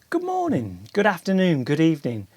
Good morning, good afternoon, good evening,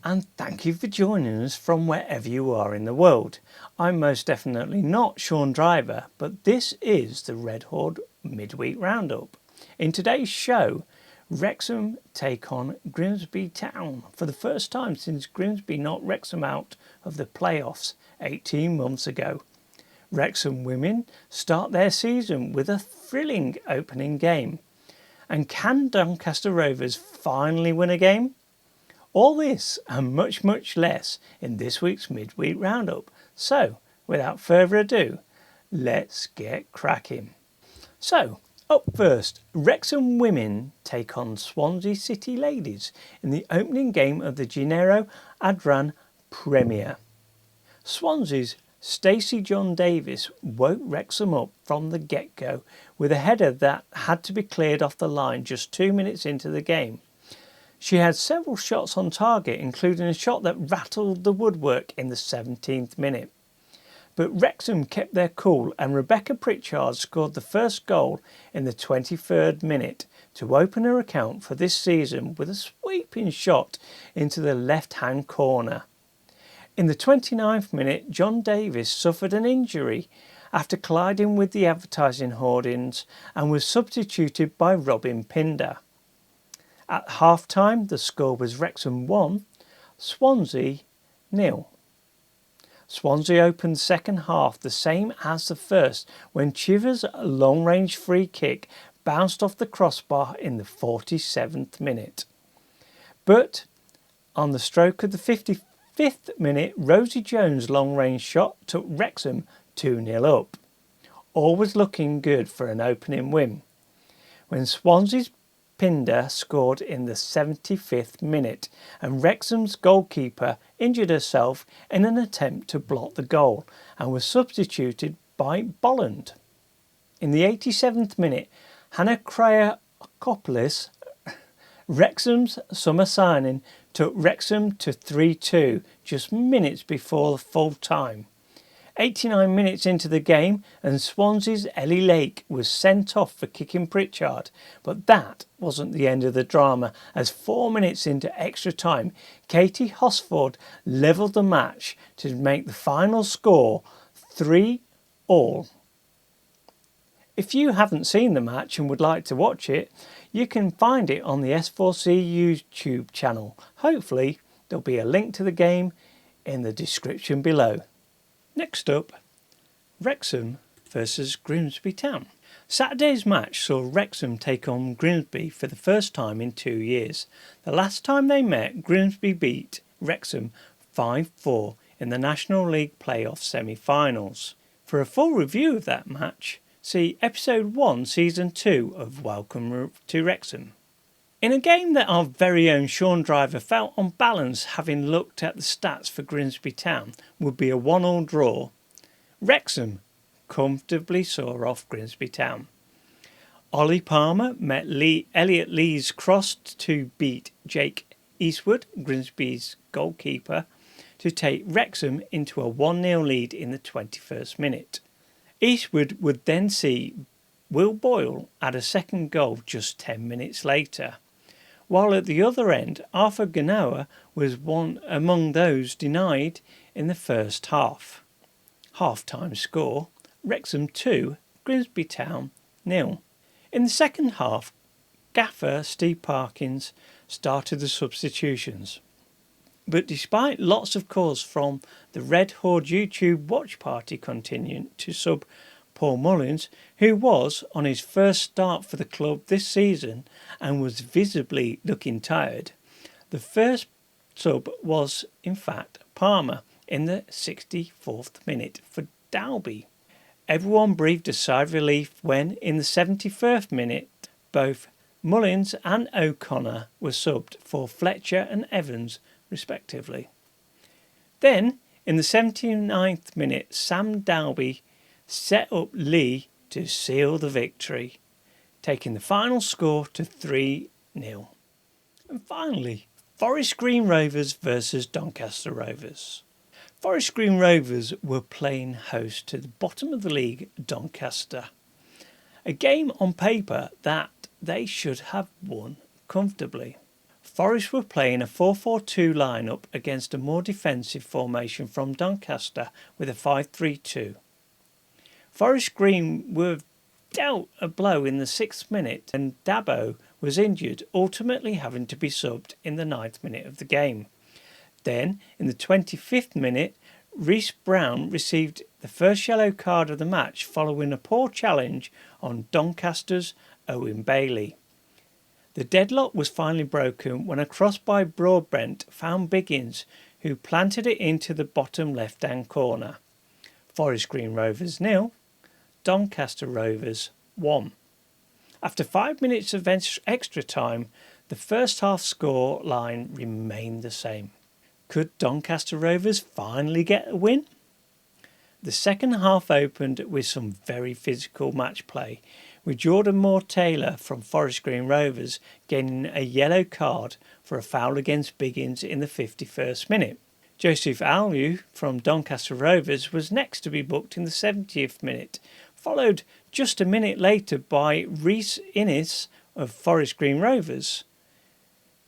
and thank you for joining us from wherever you are in the world. I'm most definitely not Sean Driver, but this is the Red Horde Midweek Roundup. In today's show, Wrexham take on Grimsby Town for the first time since Grimsby knocked Wrexham out of the playoffs 18 months ago. Wrexham women start their season with a thrilling opening game. And can Doncaster Rovers finally win a game? All this and much, much less in this week's Midweek Roundup. So, without further ado, let's get cracking. So, up first, Wrexham women take on Swansea City ladies in the opening game of the Gennaro Adran Premier. Swansea's Stacey John Davis woke Wrexham up from the get-go with a header that had to be cleared off the line just 2 minutes into the game. She had several shots on target, including a shot that rattled the woodwork in the 17th minute. But Wrexham kept their cool and Rebecca Pritchard scored the first goal in the 23rd minute to open her account for this season with a sweeping shot into the left-hand corner. In the 29th minute, John Davis suffered an injury after colliding with the advertising hoardings and was substituted by Robin Pinder. At half-time, the score was Wrexham 1, Swansea 0. Swansea opened the second half the same as the first when Chivers' long-range free kick bounced off the crossbar in the 47th minute. But on the stroke of the 55th minute, Rosie Jones' long-range shot took Wrexham 2-0 up. All was looking good for an opening win when Swansea's Pinder scored in the 75th minute and Wrexham's goalkeeper injured herself in an attempt to block the goal and was substituted by Bolland. In the 87th minute, Hannah Kriakopoulos, Wrexham's summer signing, took Wrexham to 3-2 just minutes before full time. 89 minutes into the game and Swansea's Ellie Lake was sent off for kicking Pritchard, but that wasn't the end of the drama as 4 minutes into extra time Katie Hosford levelled the match to make the final score 3-all. If you haven't seen the match and would like to watch it, you can find it on the S4C YouTube channel. Hopefully there'll be a link to the game in the description below. Next up, Wrexham versus Grimsby Town. Saturday's match saw Wrexham take on Grimsby for the first time in 2 years. The last time they met, Grimsby beat Wrexham 5-4 in the National League playoff semi-finals. For a full review of that match, see episode 1 season 2 of Welcome to Wrexham. In a game that our very own Sean Driver felt on balance, having looked at the stats for Grimsby Town, would be a 1-1 draw, Wrexham comfortably saw off Grimsby Town. Ollie Palmer met Elliot Lee's cross to beat Jake Eastwood, Grimsby's goalkeeper, to take Wrexham into a 1-0 lead in the 21st minute. Eastwood would then see Will Boyle add a second goal just 10 minutes later, while at the other end Arthur Ganoa was one among those denied in the first half. Half-time score, Wrexham 2, Grimsby Town 0. In the second half, gaffer Steve Parkins started the substitutions. But despite lots of calls from the Red Horde YouTube watch party contingent to sub Paul Mullins, who was on his first start for the club this season and was visibly looking tired, the first sub was in fact Palmer in the 64th minute for Dalby. Everyone breathed a sigh of relief when, in the 71st minute, both Mullins and O'Connor were subbed for Fletcher and Evans respectively. Then, in the 79th minute, Sam Dalby set up Lee to seal the victory, taking the final score to 3-0. And finally, Forest Green Rovers versus Doncaster Rovers. Forest Green Rovers were playing host to the bottom of the league, Doncaster. A game on paper that they should have won comfortably. Forest were playing a 4-4-2 lineup against a more defensive formation from Doncaster with a 5-3-2. Forest Green were dealt a blow in the 6th minute and Dabo was injured, ultimately having to be subbed in the 9th minute of the game. Then, in the 25th minute, Reece Brown received the first yellow card of the match following a poor challenge on Doncaster's Owen Bailey. The deadlock was finally broken when a cross by Broadbent found Biggins, who planted it into the bottom left-hand corner. Forest Green Rovers 0, Doncaster Rovers 1. After 5 minutes of extra time, the first half score line remained the same. Could Doncaster Rovers finally get a win? The second half opened with some very physical match play, with Jordan Moore-Taylor from Forest Green Rovers getting a yellow card for a foul against Biggins in the 51st minute. Joseph Almu from Doncaster Rovers was next to be booked in the 70th minute, followed just a minute later by Rhys Innes of Forest Green Rovers.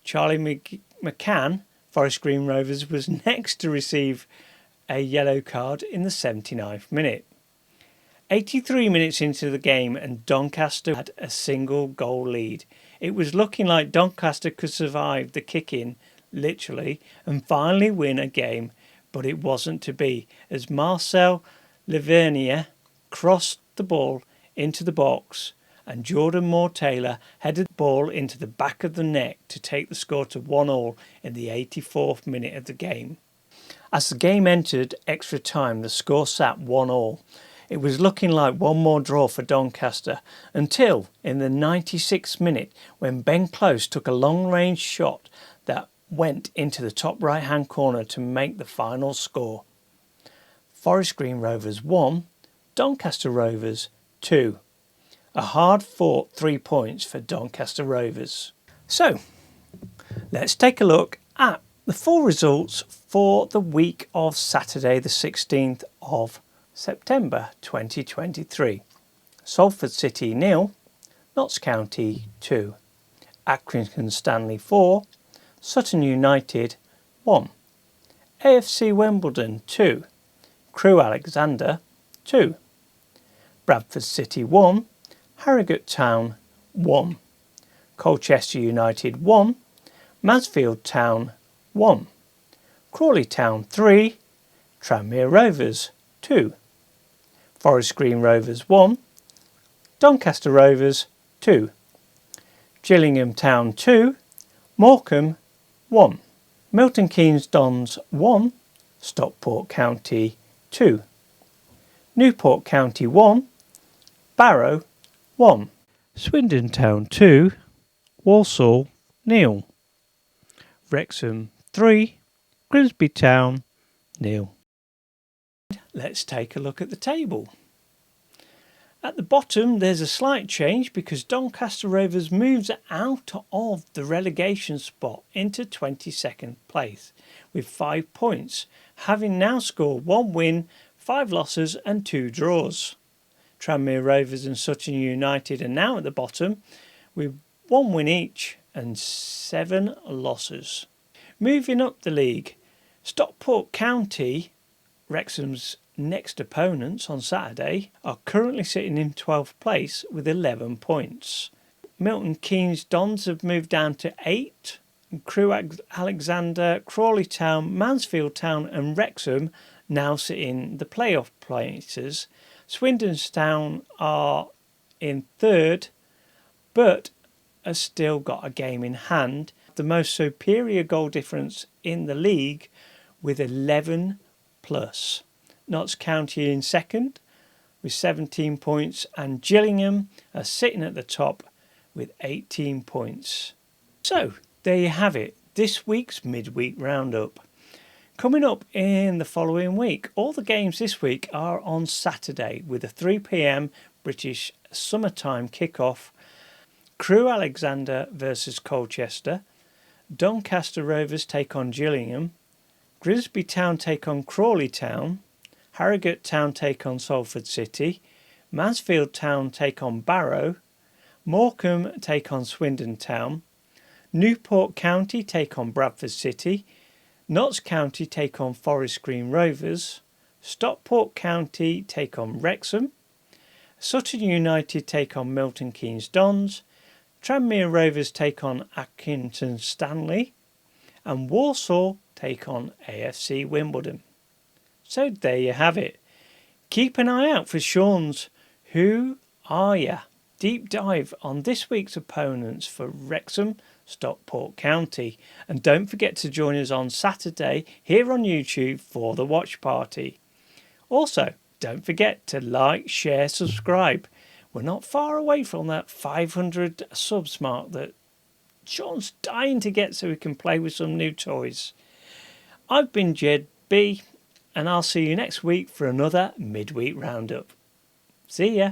Charlie McCann, Forest Green Rovers, was next to receive a yellow card in the 79th minute. 83 minutes into the game and Doncaster had a single goal lead. It was looking like Doncaster could survive the kick-in, literally, and finally win a game, but it wasn't to be, as Marcel Lavernier crossed the ball into the box and Jordan Moore-Taylor headed the ball into the back of the net to take the score to 1-1 in the 84th minute of the game. As the game entered extra time, the score sat 1-1. It was looking like one more draw for Doncaster until in the 96th minute when Ben Close took a long-range shot that went into the top right-hand corner to make the final score. Forest Green Rovers 1, Doncaster Rovers 2. A hard-fought 3 points for Doncaster Rovers. So, let's take a look at the full results for the week of Saturday the 16th of September 2023. Salford City 0, Notts County 2, Accrington Stanley 4, Sutton United 1, AFC Wimbledon 2, Crewe Alexander 2, Bradford City 1, Harrogate Town 1, Colchester United 1, Mansfield Town 1, Crawley Town 3, Tranmere Rovers 2, Forest Green Rovers 1, Doncaster Rovers 2, Gillingham Town 2, Morecambe 1, Milton Keynes Dons 1, Stockport County 2, Newport County 1, Barrow 1, Swindon Town 2, Walsall 0, Wrexham 3, Grimsby Town 0. Let's take a look at the table. At the bottom there's a slight change because Doncaster Rovers moves out of the relegation spot into 22nd place with 5 points, having now scored 1 win, 5 losses and 2 draws. Tranmere Rovers and Sutton United are now at the bottom with 1 win each and 7 losses. Moving up the league, Stockport County, Wrexham's next opponents on Saturday, are currently sitting in 12th place with 11 points. Milton Keynes Dons have moved down to 8. Crewe Alexander, Crawley Town, Mansfield Town and Wrexham now sit in the playoff places. Swindon Town are in 3rd, but have still got a game in hand. The most superior goal difference in the league with 11 plus. Notts County in 2nd with 17 points and Gillingham are sitting at the top with 18 points. So there you have it, this week's midweek roundup. Coming up in the following week, all the games this week are on Saturday with a 3 p.m. British summertime kickoff. Crewe Alexander versus Colchester, Doncaster Rovers take on Gillingham, Grimsby Town take on Crawley Town, Harrogate Town take on Salford City, Mansfield Town take on Barrow, Morecambe take on Swindon Town, Newport County take on Bradford City. Notts County take on Forest Green Rovers. Stockport County take on Wrexham. Sutton United take on Milton Keynes Dons. Tranmere Rovers take on Accrington Stanley. And Walsall take on AFC Wimbledon. So there you have it. Keep an eye out for Sean's Who Are Ya? Deep dive on this week's opponents for Wrexham, Stockport County. And don't forget to join us on Saturday here on YouTube for the watch party. Also, don't forget to like, share, subscribe. We're not far away from that 500 subs mark that Sean's dying to get so we can play with some new toys. I've been Jed B, and I'll see you next week for another midweek roundup. See ya.